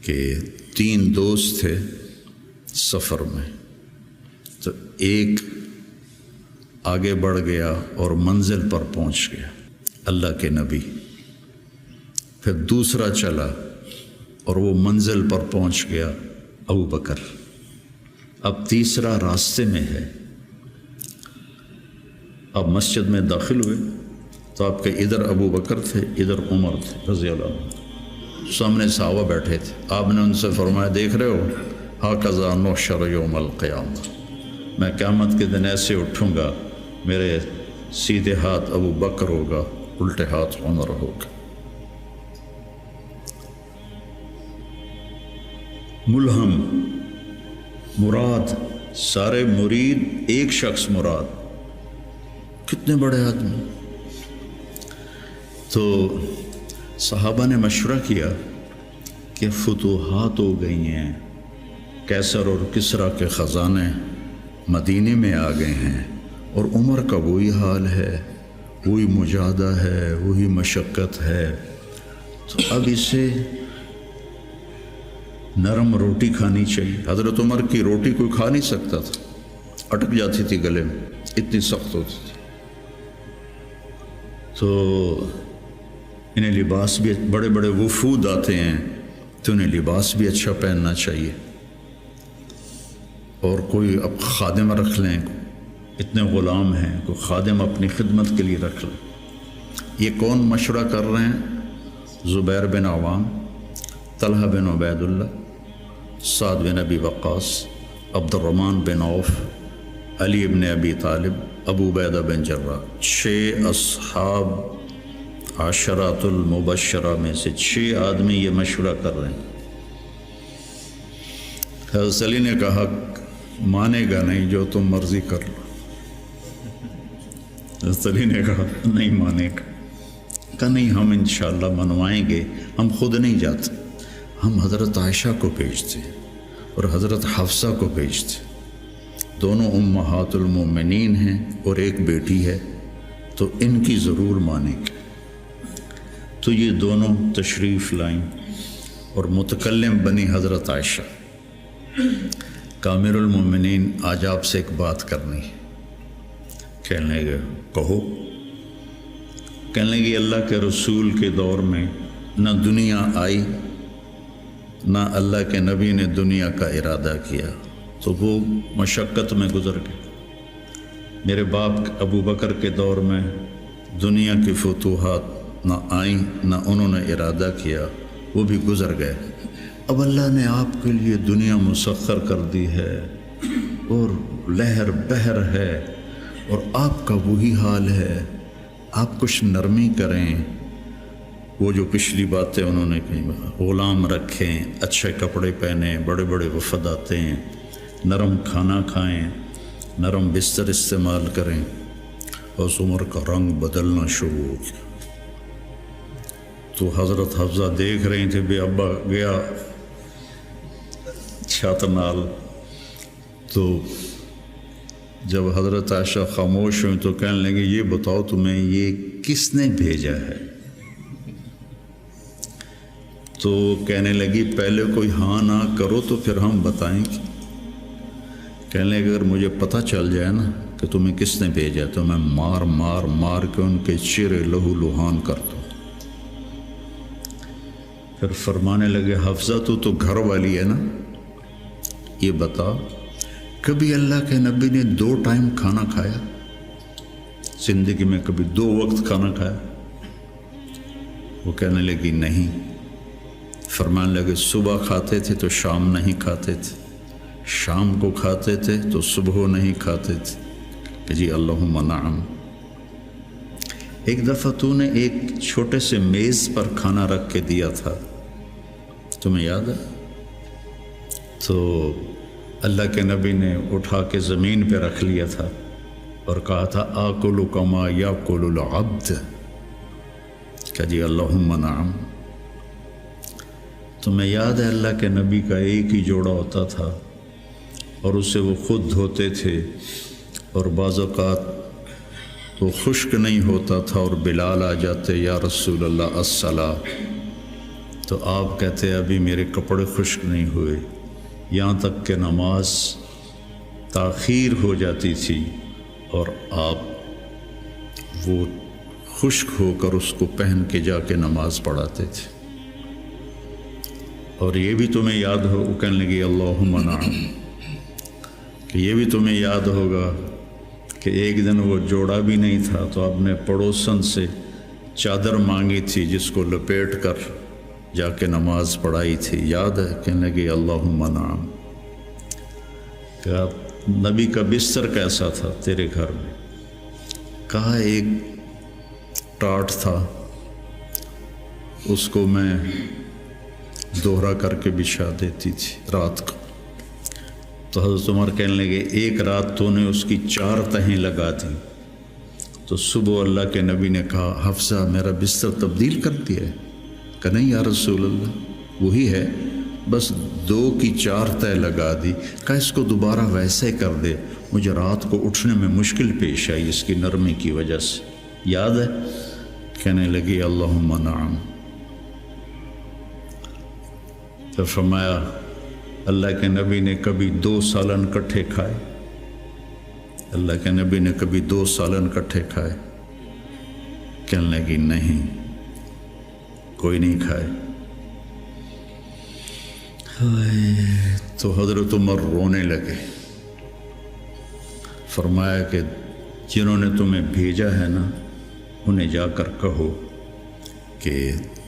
کہ 3 دوست تھے سفر میں، تو ایک آگے بڑھ گیا اور منزل پر پہنچ گیا اللہ کے نبی، پھر دوسرا چلا اور وہ منزل پر پہنچ گیا ابو بکر، اب تیسرا راستے میں ہے۔ اب مسجد میں داخل ہوئے تو آپ کے ادھر ابو بکر تھے، ادھر عمر تھے رضی اللہ عنہ، سامنے صحابہ بیٹھے تھے۔ آپ نے ان سے فرمایا دیکھ رہے ہو ہاکذا نحشر یوم القیامہ، میں قیامت کے دن ایسے اٹھوں گا، میرے سیدھے ہاتھ ابو بکر ہوگا، الٹے ہاتھ عمر ہوگا۔ ملہم مراد، سارے مرید ایک شخص مراد، کتنے بڑے آدمی۔ تو صحابہ نے مشورہ کیا کہ فتوحات ہو گئی ہیں، کیسر اور کسریٰ کے خزانے مدینے میں آ گئے ہیں، اور عمر کا وہی حال ہے، وہی مجاہدہ ہے، وہی مشقت ہے، تو اب اسے نرم روٹی کھانی چاہیے۔ حضرت عمر کی روٹی کوئی کھا نہیں سکتا تھا، اٹک جاتی تھی گلے میں، اتنی سخت ہوتی تھی۔ تو انہیں لباس بھی، بڑے بڑے وفود آتے ہیں تو انہیں لباس بھی اچھا پہننا چاہیے، اور کوئی اب خادم رکھ لیں، اتنے غلام ہیں، کوئی خادم اپنی خدمت کے لیے رکھ لیں۔ یہ کون مشورہ کر رہے ہیں؟ زبیر بن عوام، طلحہ بن عبید اللہ، سعد بن ابی وقاص، عبد الرحمن بن عوف، علی بن ابی طالب، ابو عبیدہ بن جراح، 6 اصحاب عشرات المبشرہ میں سے 6 آدمی یہ مشورہ کر رہے ہیں۔ حضرت علی نے کہا مانے گا نہیں، جو تم مرضی کر لو۔ حضرت علی نے کہا نہیں مانے گا، کہا نہیں ہم انشاءاللہ منوائیں گے، ہم خود نہیں جاتے، ہم حضرت عائشہ کو بھیجتے اور حضرت حفصہ کو بھیجتے، دونوں امہات المومنین ہیں اور ایک بیٹی ہے، تو ان کی ضرور مانیں گے۔ تو یہ دونوں تشریف لائیں اور متکلم بنی حضرت عائشہ، کامر المومنین آج آپ سے ایک بات کرنی ہے۔ کہنے لگے کہو۔ کہنے لگے اللہ کے رسول کے دور میں نہ دنیا آئی، نہ اللہ کے نبی نے دنیا کا ارادہ کیا، تو وہ مشقت میں گزر گئے۔ میرے باپ ابو بکر کے دور میں دنیا کی فتوحات نہ آئیں، نہ انہوں نے ارادہ کیا، وہ بھی گزر گئے۔ اب اللہ نے آپ کے لیے دنیا مسخر کر دی ہے اور لہر بہر ہے، اور آپ کا وہی حال ہے، آپ کچھ نرمی کریں۔ وہ جو پچھلی باتیں انہوں نے کہیں، غلام رکھیں، اچھے کپڑے پہنیں، بڑے بڑے وفد آتے ہیں، نرم کھانا کھائیں، نرم بستر استعمال کریں۔ اور عمر کا رنگ بدلنا شروع ہو گیا۔ تو حضرت حفصہ دیکھ رہی تھے بے ابا گیا چھت نال، تو جب حضرت عائشہ خاموش ہوئی تو کہنے لگے یہ بتاؤ تمہیں یہ کس نے بھیجا ہے؟ تو کہنے لگی پہلے کوئی ہاں نہ کرو تو پھر ہم بتائیں گے۔ کہنے لگے اگر مجھے پتہ چل جائے نا کہ تمہیں کس نے بھیجا تو میں مار مار مار کے ان کے چہرے لہو لہان کر دوں۔ پھر فرمانے لگے حفصہ تو گھر والی ہے نا، یہ بتا کبھی اللہ کے نبی نے 2 ٹائم کھانا کھایا؟ زندگی میں کبھی 2 وقت کھانا کھایا؟ وہ کہنے لگی نہیں۔ فرمانے لگے صبح کھاتے تھے تو شام نہیں کھاتے تھے، شام کو کھاتے تھے تو صبح نہیں کھاتے تھے، کہ جی اللہم نعم۔ ایک دفعہ تو نے ایک چھوٹے سے میز پر کھانا رکھ کے دیا تھا، تمہیں یاد ہے؟ تو اللہ کے نبی نے اٹھا کے زمین پہ رکھ لیا تھا اور کہا تھا آکل کما یاکل العبد، کہ جی اللہم نعم۔ تمہیں یاد ہے اللہ کے نبی کا ایک ہی جوڑا ہوتا تھا اور اسے وہ خود دھوتے تھے، اور بعض اوقات وہ خشک نہیں ہوتا تھا اور بلال آ جاتے یا رسول اللہ الصلاۃ، تو آپ کہتے ابھی میرے کپڑے خشک نہیں ہوئے، یہاں تک کہ نماز تاخیر ہو جاتی تھی اور آپ وہ خشک ہو کر اس کو پہن کے جا کے نماز پڑھاتے تھے۔ اور یہ بھی تمہیں یاد ہو، وہ کہنے لگی اللہم نعم، کہ یہ بھی تمہیں یاد ہوگا کہ ایک دن وہ جوڑا بھی نہیں تھا تو آپ نے پڑوسن سے چادر مانگی تھی جس کو لپیٹ کر جا کے نماز پڑھائی تھی، یاد ہے؟ کہنے لگی اللہم نعم۔ کہا نبی کا بستر کیسا تھا تیرے گھر میں؟ کہا ایک ٹاٹ تھا، اس کو میں دوہرا کر کے بچھا دیتی تھی رات کو۔ تو حضرت عمر کہنے لگے ایک رات تو نے اس کی 4 تہیں لگا دی، تو صبح اللہ کے نبی نے کہا حفصہ میرا بستر تبدیل کر دیا ہے؟ کہ نہیں یا رسول اللہ وہی ہے، بس 2 کی 4 تہ لگا دی۔ کہا اس کو دوبارہ ویسے ہی کر دے، مجھے رات کو اٹھنے میں مشکل پیش آئی اس کی نرمی کی وجہ سے، یاد ہے؟ کہنے لگی اللہم نعم۔ تو فرمایا اللہ کے نبی نے کبھی 2 سالن کٹھے کھائے؟ اللہ کے نبی نے کبھی 2 سالن کٹھے کھائے؟ کہنے لگی نہیں، کوئی نہیں کھائے۔ تو حضرت عمر رونے لگے، فرمایا کہ جنہوں نے تمہیں بھیجا ہے نا انہیں جا کر کہو کہ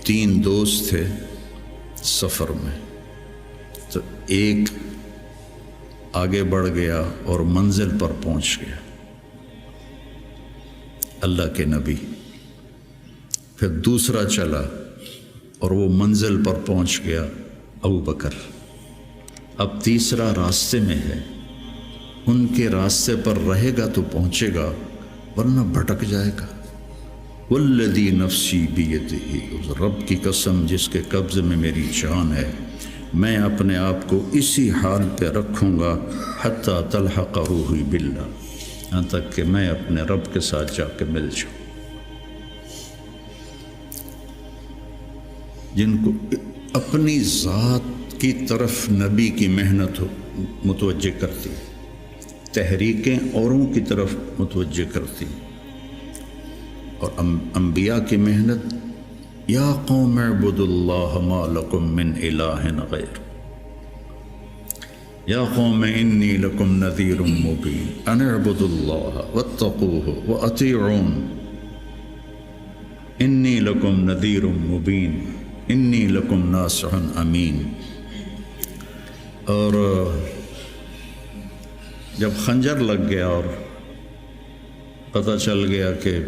3 دوست تھے سفر میں، تو ایک آگے بڑھ گیا اور منزل پر پہنچ گیا اللہ کے نبی، پھر دوسرا چلا اور وہ منزل پر پہنچ گیا ابو بکر، اب تیسرا راستے میں ہے، ان کے راستے پر رہے گا تو پہنچے گا ورنہ بھٹک جائے گا۔ والذی نفسی بیدہ، اس رب کی قسم جس کے قبضے میں میری جان ہے، میں اپنے آپ کو اسی حال پہ رکھوں گا حتی تلحق روحی باللہ، یہاں تک کہ میں اپنے رب کے ساتھ جا کے مل جاؤں۔ جن کو اپنی ذات کی طرف نبی کی محنت متوجہ کرتی، تحریکیں اوروں کی طرف متوجہ کرتی، اور انبیاء کی محنت یا قوم اعبدوا اللہ ما لکم من الہ غیر، یا قوم انی لکم نذیر مبین ان اعبدوا اللہ واتقوہ واطیعون انی لکم نذیر مبین انی لکم ناصح امین۔ اور جب خنجر لگ گیا اور پتہ چل گیا کہ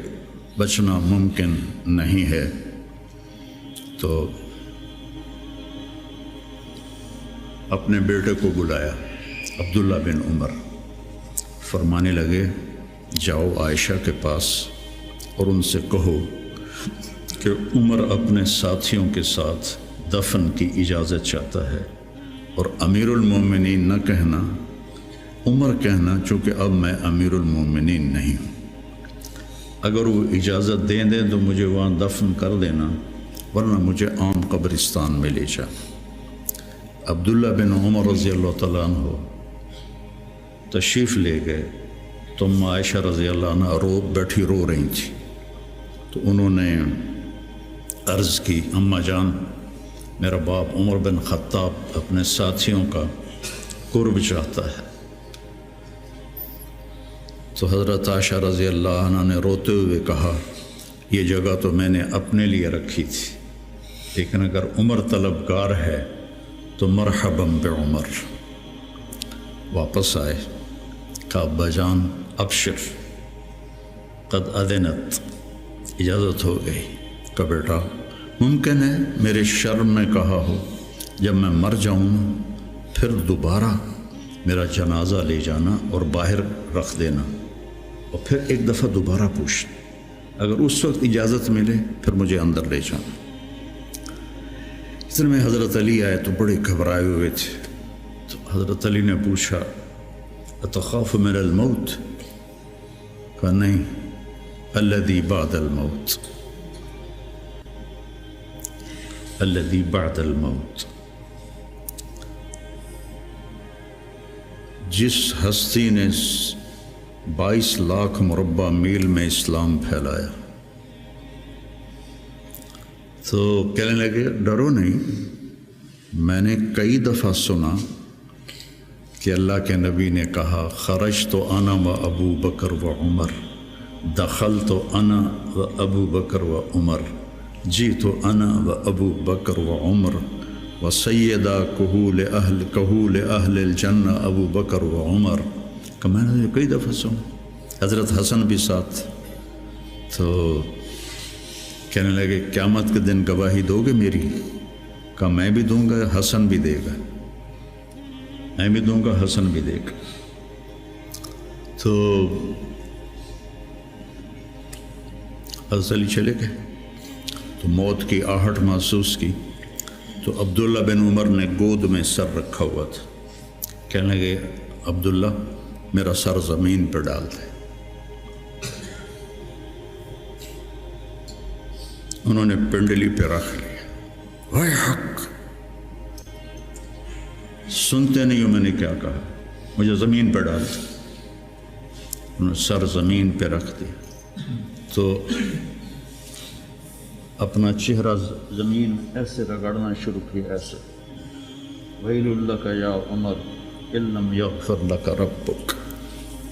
بچنا ممکن نہیں ہے تو اپنے بیٹے کو بلایا عبداللہ بن عمر، فرمانے لگے جاؤ عائشہ کے پاس اور ان سے کہو کہ عمر اپنے ساتھیوں کے ساتھ دفن کی اجازت چاہتا ہے، اور امیر المومنین نہ کہنا، عمر کہنا، چونکہ اب میں امیر المومنین نہیں ہوں۔ اگر وہ اجازت دیں دیں تو مجھے وہاں دفن کر دینا، ورنہ مجھے عام قبرستان میں لے جا۔ عبداللہ بن عمر رضی اللہ تعالیٰ عنہ تشریف لے گئے تو عائشہ رضی اللہ عنہ بیٹھی رو رہی تھی، تو انہوں نے عرض کی اماں جان میرا باپ عمر بن خطاب اپنے ساتھیوں کا قرب چاہتا ہے۔ تو حضرت عائشہ رضی اللہ عنہ نے روتے ہوئے کہا یہ جگہ تو میں نے اپنے لیے رکھی تھی، لیکن اگر عمر طلبگار ہے تو مرحبا بعمر۔ واپس آئے، کہا ابا جان ابشر قد اذنت، اجازت ہو گئی۔ کہ بیٹا ممکن ہے میرے شرم میں کہا ہو، جب میں مر جاؤں پھر دوبارہ میرا جنازہ لے جانا اور باہر رکھ دینا، اور پھر ایک دفعہ دوبارہ پوچھنا، اگر اس وقت اجازت ملے پھر مجھے اندر لے جانا۔ اس میں حضرت علی آئے تو بڑے گھبرائے ہوئے تھے، تو حضرت علی نے پوچھا اتخاف من الموت؟ کہا نہیں، الذی بعد الموت، الذی بعد الموت، جس ہستی نے 22 لاکھ مربع میل میں اسلام پھیلایا، تو کہنے لگے ڈرو نہیں، میں نے کئی دفعہ سنا کہ اللہ کے نبی نے کہا خرجت انا و ابو بکر و عمر، دخلت انا و ابو بکر و عمر، جیت انا و ابو بکر و عمر و سیدہ کہول اہل الجنہ ابو بکر و عمر، کہ میں نے کئی دفعہ سنا، حضرت حسن بھی ساتھ. تو کہنے لگے قیامت کے دن گواہی دو گے میری؟ کہا میں بھی دوں گا، حسن بھی دے گا، میں بھی دوں گا، حسن بھی دے گا. تو حضرت علی چلے گئے، تو موت کی آہٹ محسوس کی، تو عبداللہ بن عمر نے گود میں سر رکھا ہوا تھا. کہنے لگے عبداللہ میرا سر زمین پر ڈال دے. انہوں نے پنڈلی پہ رکھ لیا. وائے حق، سنتے نہیں ہو میں نے کیا کہا، مجھے زمین پہ ڈال دیا. انہوں نے سر زمین پہ رکھ دیا، تو اپنا چہرہ زمین ایسے رگڑنا شروع کیا، ایسے ویل لک یا عمر ان لم یغفر لک ربک،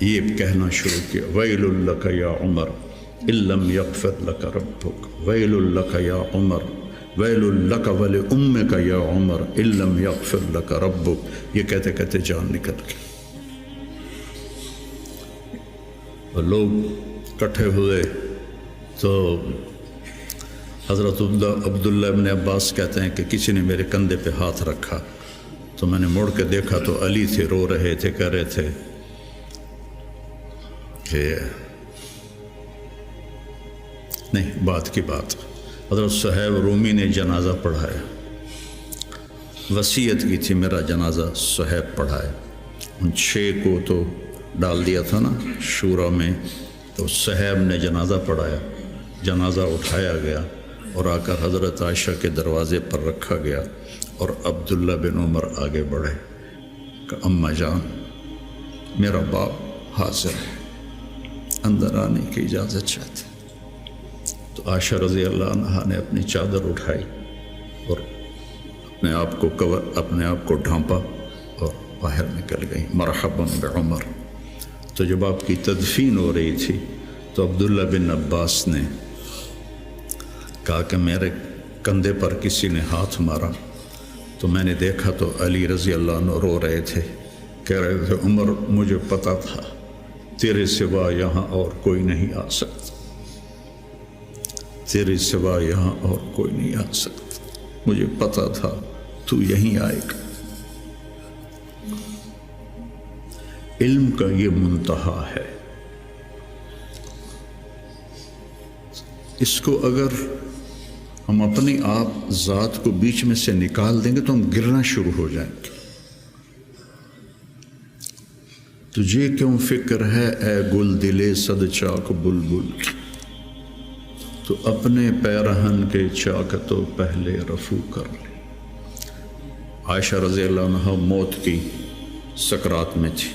یہ کہنا شروع کیا، ویل لک یا عمر ان لم یغفر لک ربک، ویل لک یا عمر، ویل لک ولامک یا عمر ان لم یغفر لک ربک. یہ کہتے کہتے جان نکل گئی. اور لوگ اکٹھے ہوئے تو حضرت عبداللہ ابن عباس کہتے ہیں کہ کسی نے میرے کندھے پہ ہاتھ رکھا، تو میں نے مڑ کے دیکھا تو علی تھے، رو رہے تھے، کہہ رہے تھے کہ نہیں، بات کی بات. حضرت صہیب رومی نے جنازہ پڑھایا، وصیت کی تھی میرا جنازہ صہیب پڑھائے. ان 6 کو تو ڈال دیا تھا نا شورا میں، تو صہیب نے جنازہ پڑھایا، جنازہ اٹھایا گیا اور آ کر حضرت عائشہ کے دروازے پر رکھا گیا، اور عبداللہ بن عمر آگے بڑھے کہ اماں جان میرا باپ حاضر ہے، اندر آنے کی اجازت چاہتے. تو عائشہ رضی اللہ عنہا نے اپنی چادر اٹھائی اور اپنے آپ کو ڈھانپا اور باہر نکل گئی. مرحبا بعمر. تو جب آپ کی تدفین ہو رہی تھی تو عبداللہ بن عباس نے کہا کہ میرے کندھے پر کسی نے ہاتھ مارا، تو میں نے دیکھا تو علی رضی اللہ عنہ رو رہے تھے، کہہ رہے تھے عمر مجھے پتا تھا تیرے سوا یہاں اور کوئی نہیں آ سکتا، تیرے سوا یہاں اور کوئی نہیں آ سکتا، مجھے پتا تھا تو یہیں آئے گا. علم کا یہ منتہا ہے. اس کو اگر ہم اپنی آپ ذات کو بیچ میں سے نکال دیں گے تو ہم گرنا شروع ہو جائیں گے. تجھے کیوں فکر ہے اے گل دلے صد چاک بلبل کی، تو اپنے پیرہن کے چاک تو پہلے رفو کر لے. عائشہ رضی اللہ عنہ موت کی سکرات میں تھی،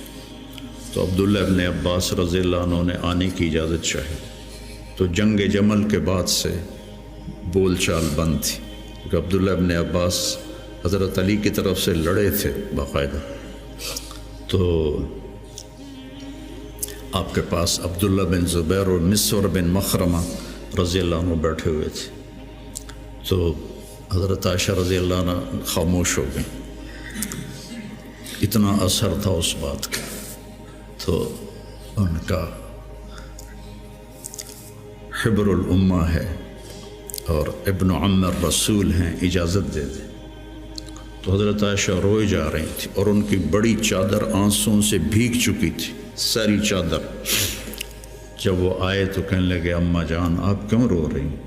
تو عبداللہ ابن عباس رضی اللہ عنہ نے آنے کی اجازت چاہی. تو جنگ جمل کے بعد سے بول چال بند تھی، کیونکہ عبداللہ ابن عباس حضرت علی کی طرف سے لڑے تھے باقاعدہ. تو آپ کے پاس عبداللہ بن زبیر اور مسور بن مخرمہ رضی اللہ عنہ بیٹھے ہوئے تھے. تو حضرت عائشہ رضی اللہ عنہ خاموش ہو گئی، اتنا اثر تھا اس بات کا. تو ان کا حبر الامہ ہے اور ابن عم الرسول ہیں، اجازت دے دیں. تو حضرت عائشہ روئے جا رہی تھی اور ان کی بڑی چادر آنسوں سے بھیگ چکی تھی، ساری چادر. جب وہ آئے تو کہنے لگے اماں جان آپ کیوں رو رہی ہیں؟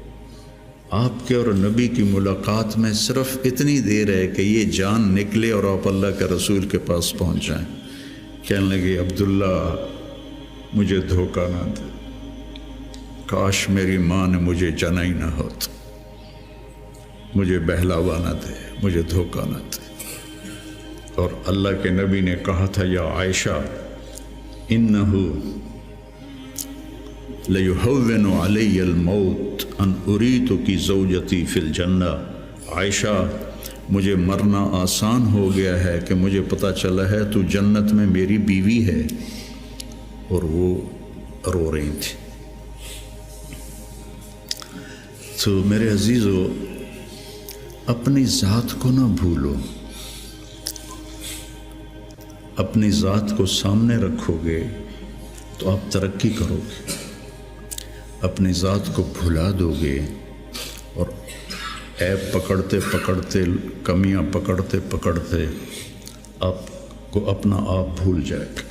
آپ کے اور نبی کی ملاقات میں صرف اتنی دیر ہے کہ یہ جان نکلے اور آپ اللہ کے رسول کے پاس پہنچ جائیں. کہنے لگے عبداللہ مجھے دھوکہ نہ دے، کاش میری ماں نے مجھے جنا ہی نہ ہوتا. مجھے بہلاوا نہ دے، مجھے دھوکہ نہ دے۔ اور اللہ کے نبی نے کہا تھا یا عائشہ انہو لیہون علی الموت ان اریتکی زوجتی فی الجنہ، عائشہ مجھے مرنا آسان ہو گیا ہے کہ مجھے پتہ چلا ہے تو جنت میں میری بیوی ہے۔ اور وہ رو رہی تھی۔ تو میرے عزیزو، اپنی ذات کو نہ بھولو، اپنی ذات کو سامنے رکھو گے تو آپ ترقی کرو گے، اپنی ذات کو بھلا دو گے اور عیب پکڑتے پکڑتے، کمیاں پکڑتے پکڑتے آپ کو اپنا آپ بھول جائے گا۔